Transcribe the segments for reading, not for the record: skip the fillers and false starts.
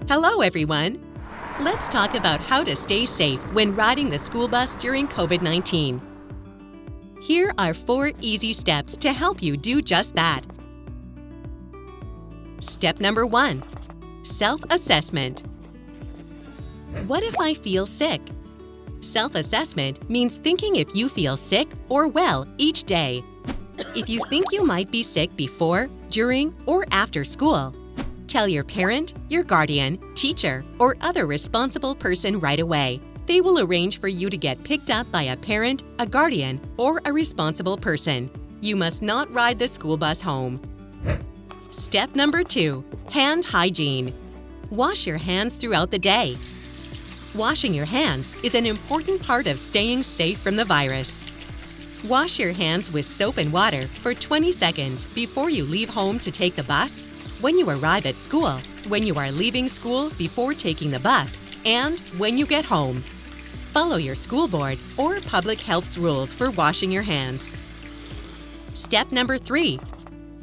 Hello, everyone! Let's talk about how to stay safe when riding the school bus during COVID-19. Here are 4 easy steps to help you do just that. Step number 1. Self-assessment. What if I feel sick? Self-assessment means thinking if you feel sick or well each day. If you think you might be sick before, during, or after school, tell your parent, your guardian, teacher, or other responsible person right away. They will arrange for you to get picked up by a parent, a guardian, or a responsible person. You must not ride the school bus home. Step number 2. Hand hygiene. Wash your hands throughout the day. Washing your hands is an important part of staying safe from the virus. Wash your hands with soap and water for 20 seconds before you leave home to take the bus, when you arrive at school, when you are leaving school before taking the bus, and when you get home. Follow your school board or public health's rules for washing your hands. Step number 3.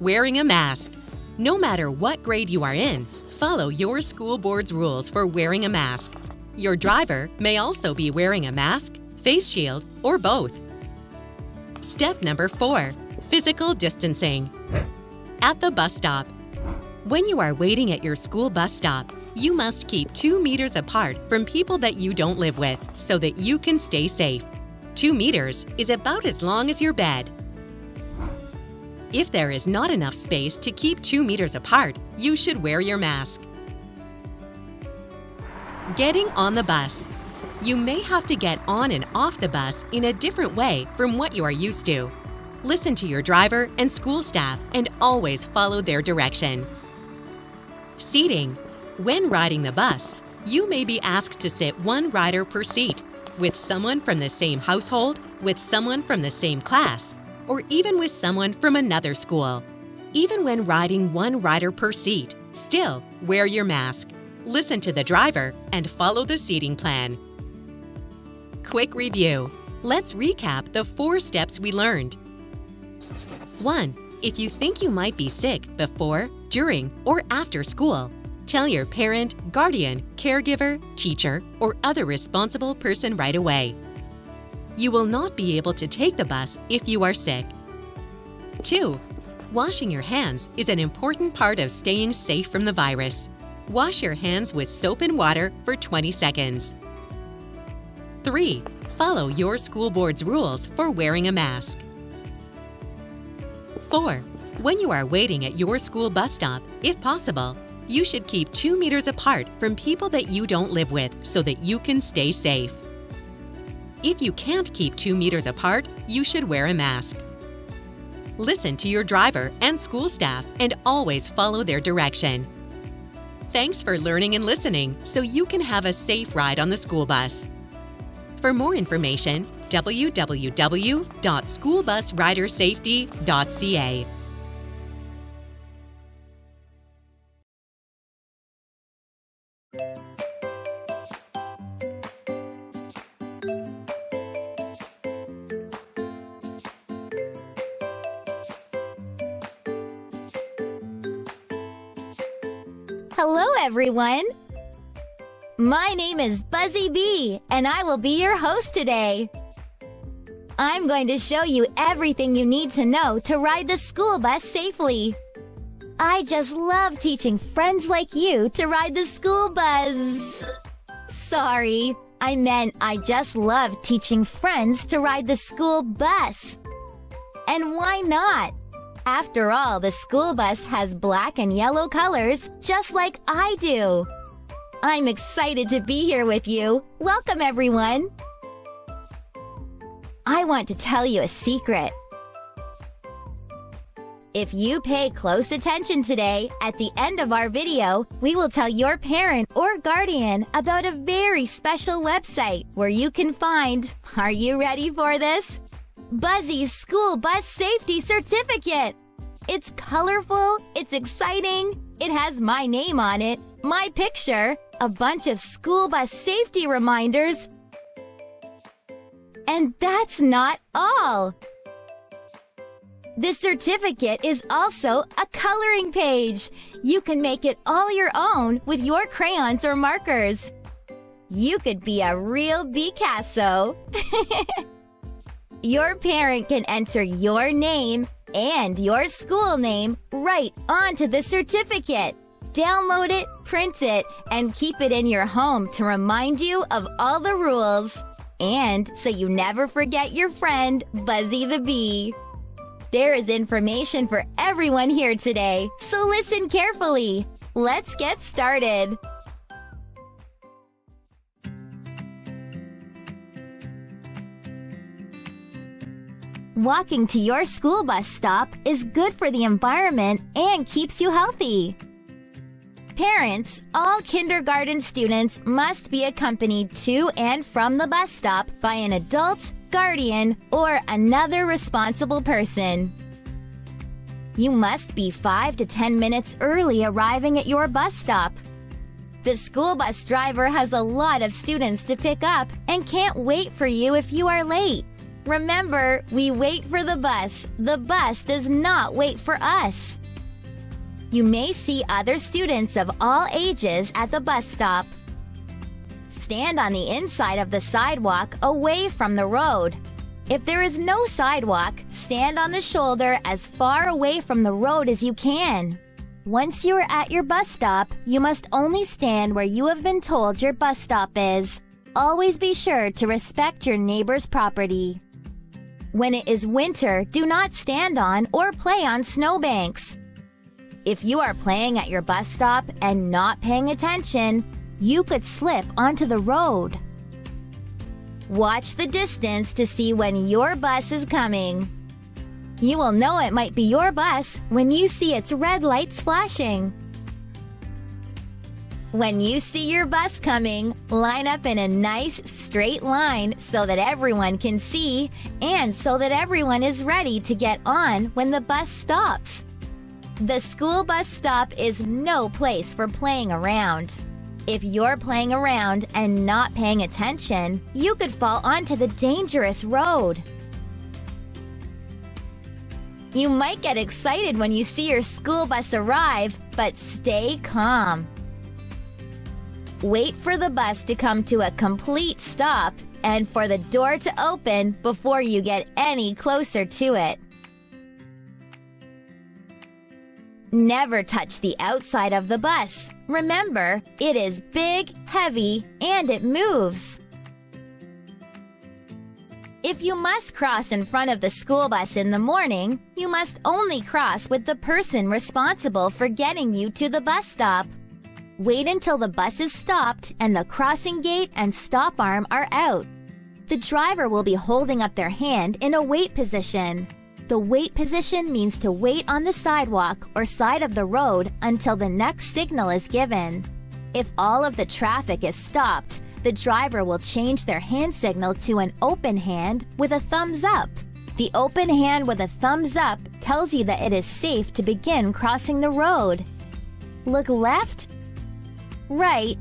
Wearing a mask. No matter what grade you are in, follow your school board's rules for wearing a mask. Your driver may also be wearing a mask, face shield, or both. Step number 4. Physical distancing. At the bus stop. When you are waiting at your school bus stop, you must keep 2 meters apart from people that you don't live with so that you can stay safe. 2 meters is about as long as your bed. If there is not enough space to keep 2 meters apart, you should wear your mask. Getting on the bus. You may have to get on and off the bus in a different way from what you are used to. Listen to your driver and school staff and always follow their direction. Seating. When riding the bus, you may be asked to sit 1 rider per seat, with someone from the same household, with someone from the same class, or even with someone from another school. Even when riding 1 rider per seat, still wear your mask. Listen to the driver and follow the seating plan. Quick review. Let's recap the 4 steps we learned. 1. If you think you might be sick before, during, or after school, tell your parent, guardian, caregiver, teacher, or other responsible person right away. You will not be able to take the bus if you are sick. 2. Washing your hands is an important part of staying safe from the virus. Wash your hands with soap and water for 20 seconds. 3. Follow your school board's rules for wearing a mask. 4. When you are waiting at your school bus stop, if possible, you should keep 2 meters apart from people that you don't live with so that you can stay safe. If you can't keep 2 meters apart, you should wear a mask. Listen to your driver and school staff and always follow their direction. Thanks for learning and listening so you can have a safe ride on the school bus. For more information, www.schoolbusridersafety.ca. Hello, everyone! My name is Buzzy Bee, and I will be your host today. I'm going to show you everything you need to know to ride the school bus safely. I just love teaching friends like you to ride the school bus. Sorry, I meant I just love teaching friends to ride the school bus. And why not? After all, the school bus has black and yellow colors, just like I do. I'm excited to be here with you. Welcome, everyone. I want to tell you a secret. If you pay close attention today, at the end of our video, we will tell your parent or guardian about a very special website where you can find, are you ready for this? Buzzy's School Bus Safety Certificate. It's colorful, it's exciting, it has my name on it, my picture, a bunch of school bus safety reminders. And that's not all. This certificate is also a coloring page. You can make it all your own with your crayons or markers. You could be a real Picasso. Your parent can enter your name and your school name right onto the certificate. Download it, print it, and keep it in your home to remind you of all the rules. And so you never forget your friend, Buzzy the Bee. There is information for everyone here today, so listen carefully. Let's get started. Walking to your school bus stop is good for the environment and keeps you healthy. Parents, all kindergarten students must be accompanied to and from the bus stop by an adult, guardian, or another responsible person. You must be 5 to 10 minutes early arriving at your bus stop. The school bus driver has a lot of students to pick up and can't wait for you if you are late. Remember, we wait for the bus. The bus does not wait for us. You may see other students of all ages at the bus stop. Stand on the inside of the sidewalk away from the road. If there is no sidewalk, stand on the shoulder as far away from the road as you can. Once you are at your bus stop, you must only stand where you have been told your bus stop is. Always be sure to respect your neighbor's property. When it is winter, do not stand on or play on snowbanks. If you are playing at your bus stop and not paying attention, you could slip onto the road. Watch the distance to see when your bus is coming. You will know it might be your bus when you see its red lights flashing. When you see your bus coming, line up in a nice straight line so that everyone can see and so that everyone is ready to get on when the bus stops. The school bus stop is no place for playing around. If you're playing around and not paying attention, you could fall onto the dangerous road. You might get excited when you see your school bus arrive, but stay calm. Wait for the bus to come to a complete stop and for the door to open before you get any closer to it. Never touch the outside of the bus. Remember, it is big, heavy, and it moves. If you must cross in front of the school bus in the morning, you must only cross with the person responsible for getting you to the bus stop. Wait until the bus is stopped and the crossing gate and stop arm are out. The driver will be holding up their hand in a wait position. The wait position means to wait on the sidewalk or side of the road until the next signal is given. If all of the traffic is stopped, the driver will change their hand signal to an open hand with a thumbs up. The open hand with a thumbs up tells you that it is safe to begin crossing the road. Look left, right,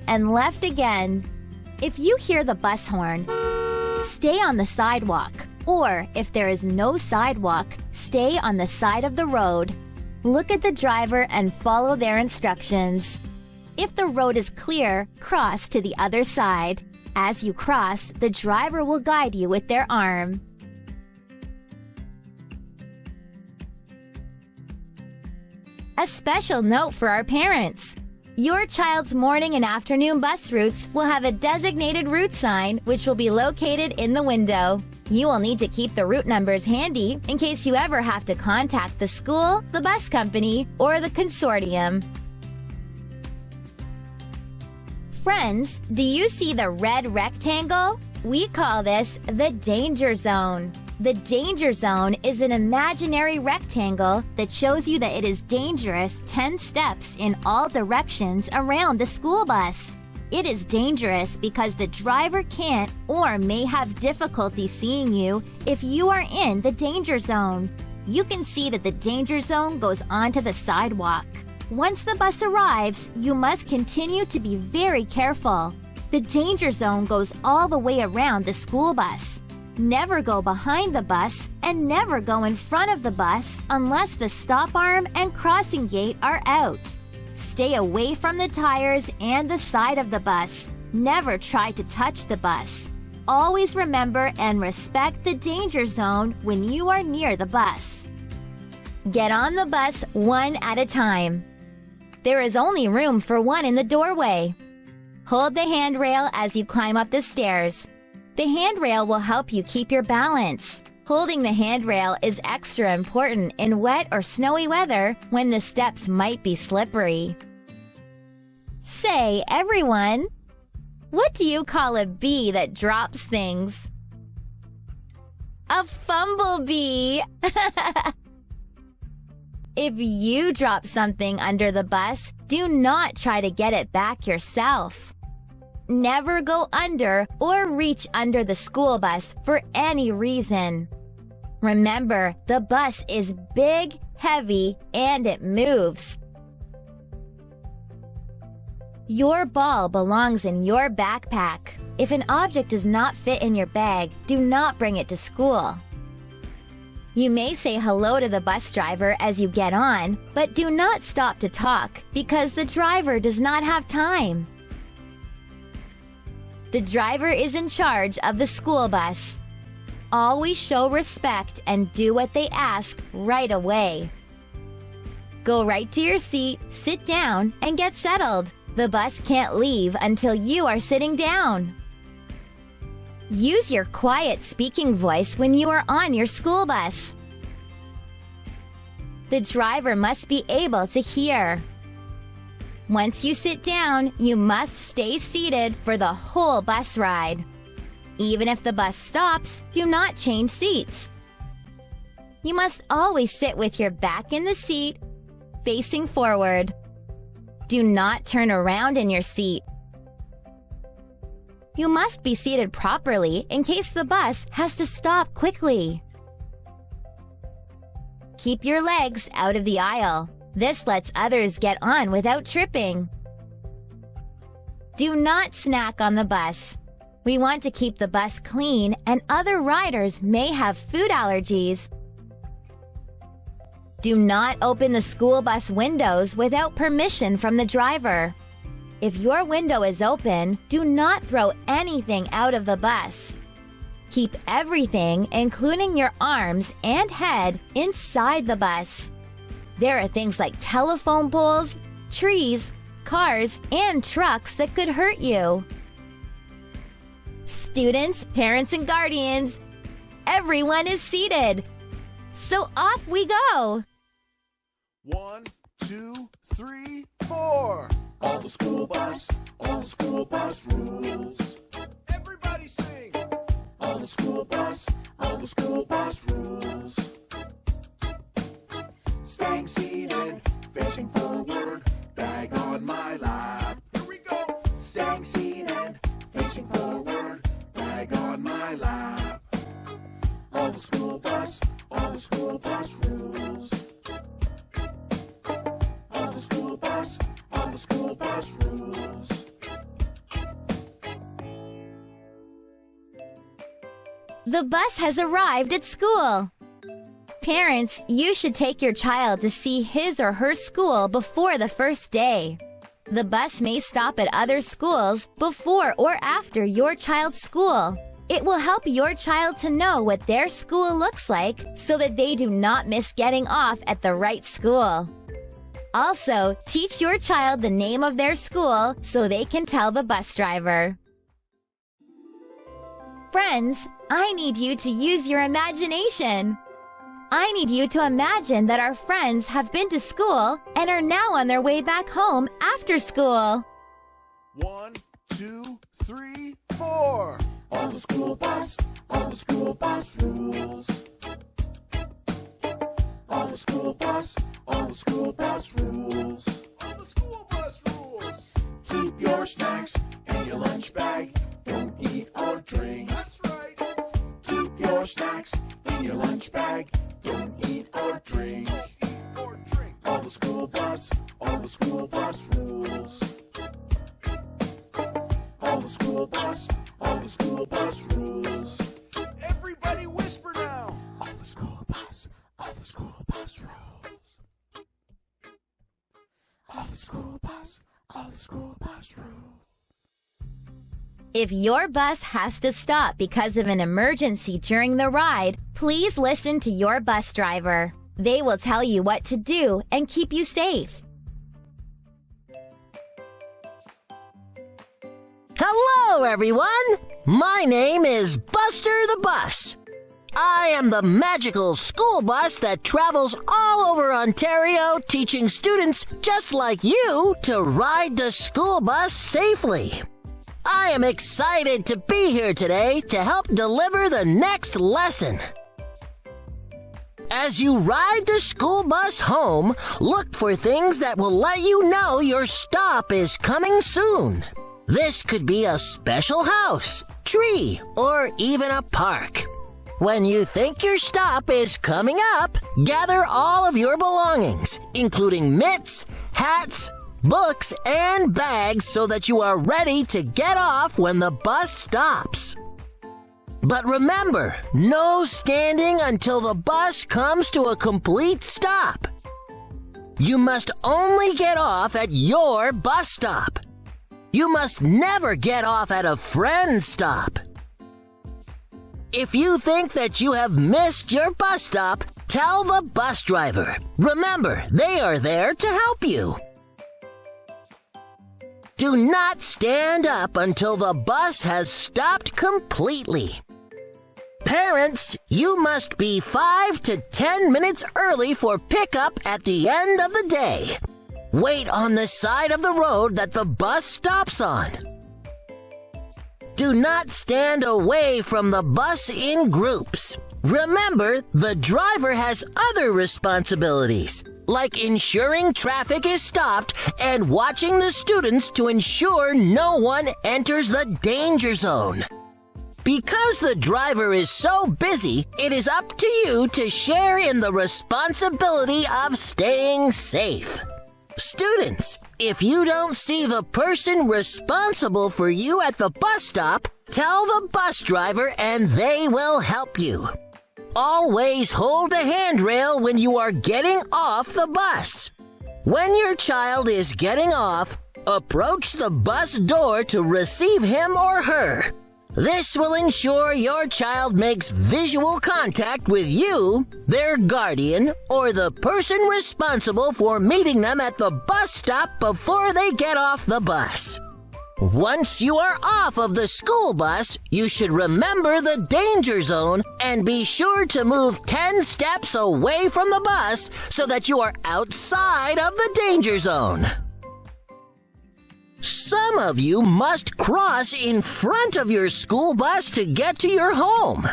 and left again. If you hear the bus horn, stay on the sidewalk. Or, if there is no sidewalk, stay on the side of the road. Look at the driver and follow their instructions. If the road is clear, cross to the other side. As you cross, the driver will guide you with their arm. A special note for our parents. Your child's morning and afternoon bus routes will have a designated route sign which will be located in the window. You will need to keep the route numbers handy in case you ever have to contact the school, the bus company, or the consortium. Friends, do you see the red rectangle? We call this the danger zone. The danger zone is an imaginary rectangle that shows you that it is dangerous 10 steps in all directions around the school bus. It is dangerous because the driver can't or may have difficulty seeing you if you are in the danger zone. You can see that the danger zone goes onto the sidewalk. Once the bus arrives, you must continue to be very careful. The danger zone goes all the way around the school bus. Never go behind the bus and never go in front of the bus unless the stop arm and crossing gate are out. Stay away from the tires and the side of the bus. Never try to touch the bus. Always remember and respect the danger zone when you are near the bus. Get on the bus one at a time. There is only room for one in the doorway. Hold the handrail as you climb up the stairs. The handrail will help you keep your balance. Holding the handrail is extra important in wet or snowy weather when the steps might be slippery. Say, everyone, what do you call a bee that drops things? A fumblebee! If you drop something under the bus, do not try to get it back yourself. Never go under or reach under the school bus for any reason. Remember, the bus is big, heavy, and it moves. Your ball belongs in your backpack. If an object does not fit in your bag, do not bring it to school. You may say hello to the bus driver as you get on, but do not stop to talk because the driver does not have time. The driver is in charge of the school bus. Always show respect and do what they ask right away. Go right to your seat, sit down, and get settled. The bus can't leave until you are sitting down. Use your quiet speaking voice when you are on your school bus. The driver must be able to hear. Once you sit down, you must stay seated for the whole bus ride. Even if the bus stops, do not change seats. You must always sit with your back in the seat, facing forward. Do not turn around in your seat. You must be seated properly in case the bus has to stop quickly. Keep your legs out of the aisle. This lets others get on without tripping. Do not snack on the bus. We want to keep the bus clean and other riders may have food allergies. Do not open the school bus windows without permission from the driver. If your window is open, do not throw anything out of the bus. Keep everything, including your arms and head, inside the bus. There are things like telephone poles, trees, cars, and trucks that could hurt you. Students, parents, and guardians, everyone is seated. So off we go. 1, 2, 3, 4. On the school bus rules. Everybody sing. On the school bus rules. Staying seated, facing forward, bag on my lap. Here we go. Staying seated, facing forward, bag on my lap. On the school bus rules. On the school bus rules. The bus has arrived at school. Parents, you should take your child to see his or her school before the first day. The bus may stop at other schools before or after your child's school. It will help your child to know what their school looks like so that they do not miss getting off at the right school. Also, teach your child the name of their school so they can tell the bus driver. Friends, I need you to use your imagination. I need you to imagine that our friends have been to school and are now on their way back home after school. 1, 2, 3, 4. On the school bus rules. On the school bus rules. On the school bus rules. Keep your snacks in your lunch bag. Don't eat or drink. That's right. Keep your snacks in your lunch bag. Don't eat or drink. On the school bus rules. On the school bus rules. Ready, whisper now. All the school bus rules. All the school bus rules. If your bus has to stop because of an emergency during the ride, please listen to your bus driver. They will tell you what to do and keep you safe. Hello, everyone! My name is Buster the Bus. I am the magical school bus that travels all over Ontario teaching students just like you to ride the school bus safely. I am excited to be here today to help deliver the next lesson. As you ride the school bus home, look for things that will let you know your stop is coming soon. This could be a special house, tree, or even a park. When you think your stop is coming up, gather all of your belongings, including mitts, hats, books, and bags so that you are ready to get off when the bus stops. But remember, no standing until the bus comes to a complete stop. You must only get off at your bus stop. You must never get off at a friend's stop. If you think that you have missed your bus stop, tell the bus driver. Remember, they are there to help you. Do not stand up until the bus has stopped completely. Parents, you must be 5 to 10 minutes early for pickup at the end of the day. Wait on the side of the road that the bus stops on. Do not stand away from the bus in groups. Remember, the driver has other responsibilities, like ensuring traffic is stopped and watching the students to ensure no one enters the danger zone. Because the driver is so busy, it is up to you to share in the responsibility of staying safe. Students, if you don't see the person responsible for you at the bus stop, tell the bus driver and they will help you. Always hold a handrail when you are getting off the bus. When your child is getting off, approach the bus door to receive him or her. This will ensure your child makes visual contact with you, their guardian, or the person responsible for meeting them at the bus stop before they get off the bus. Once you are off of the school bus, you should remember the danger zone and be sure to move 10 steps away from the bus so that you are outside of the danger zone. Some of you must cross in front of your school bus to get to your home.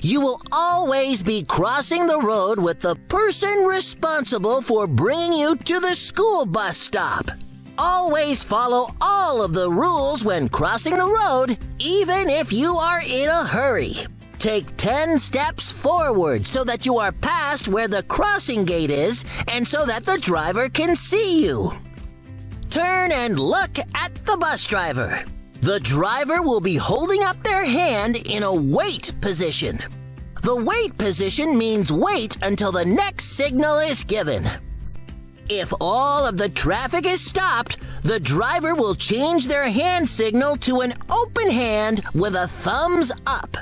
You will always be crossing the road with the person responsible for bringing you to the school bus stop. Always follow all of the rules when crossing the road, even if you are in a hurry. Take 10 steps forward so that you are past where the crossing gate is and so that the driver can see you. Turn and look at the bus driver. The driver will be holding up their hand in a wait position. The wait position means wait until the next signal is given. If all of the traffic is stopped, the driver will change their hand signal to an open hand with a thumbs up.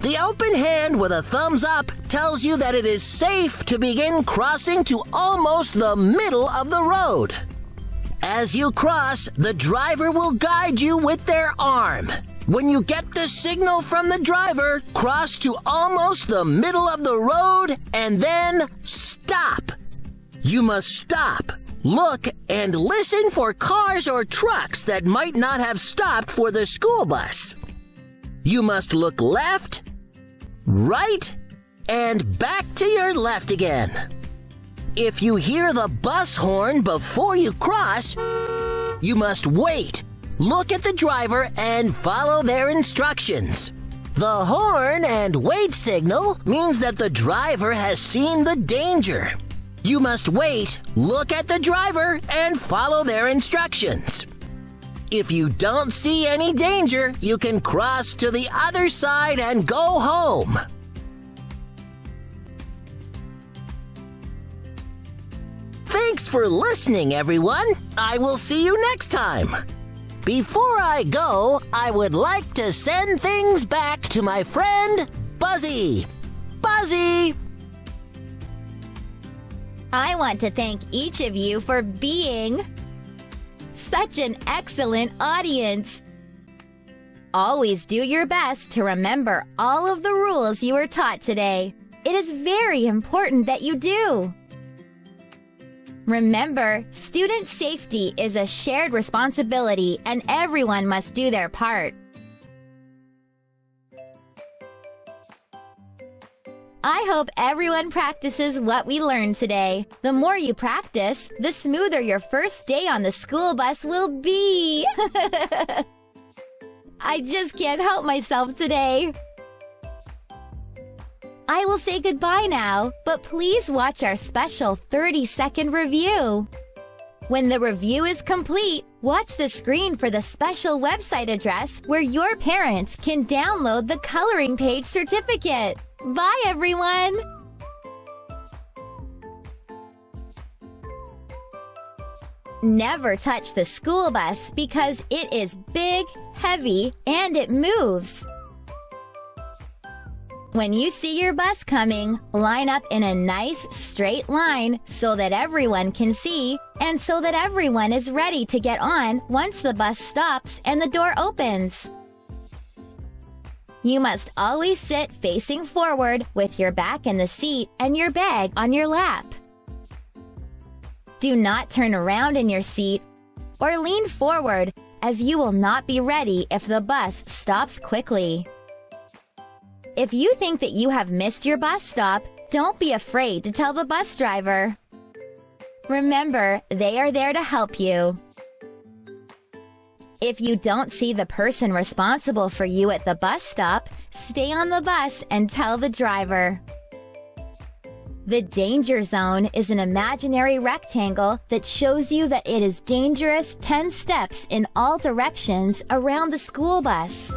The open hand with a thumbs up tells you that it is safe to begin crossing to almost the middle of the road. As you cross, the driver will guide you with their arm. When you get the signal from the driver, cross to almost the middle of the road and then stop. You must stop, look, and listen for cars or trucks that might not have stopped for the school bus. You must look left, right, and back to your left again. If you hear the bus horn before you cross, you must wait, look at the driver, and follow their instructions. The horn and wait signal means that the driver has seen the danger. You must wait, look at the driver, and follow their instructions. If you don't see any danger, you can cross to the other side and go home. Thanks for listening, everyone. I will see you next time. Before I go, I would like to send things back to my friend, Buzzy. Buzzy! I want to thank each of you for being such an excellent audience. Always do your best to remember all of the rules you were taught today. It is very important that you do. Remember, student safety is a shared responsibility and everyone must do their part. I hope everyone practices what we learned today. The more you practice, the smoother your first day on the school bus will be. I just can't help myself today. I will say goodbye now, but please watch our special 30-second review. When the review is complete, watch the screen for the special website address where your parents can download the coloring page certificate. Bye, everyone! Never touch the school bus because it is big, heavy, and it moves. When you see your bus coming, line up in a nice straight line so that everyone can see and so that everyone is ready to get on once the bus stops and the door opens. You must always sit facing forward with your back in the seat and your bag on your lap. Do not turn around in your seat or lean forward, as you will not be ready if the bus stops quickly. If you think that you have missed your bus stop, don't be afraid to tell the bus driver. Remember, they are there to help you. If you don't see the person responsible for you at the bus stop, stay on the bus and tell the driver. The danger zone is an imaginary rectangle that shows you that it is dangerous 10 steps in all directions around the school bus.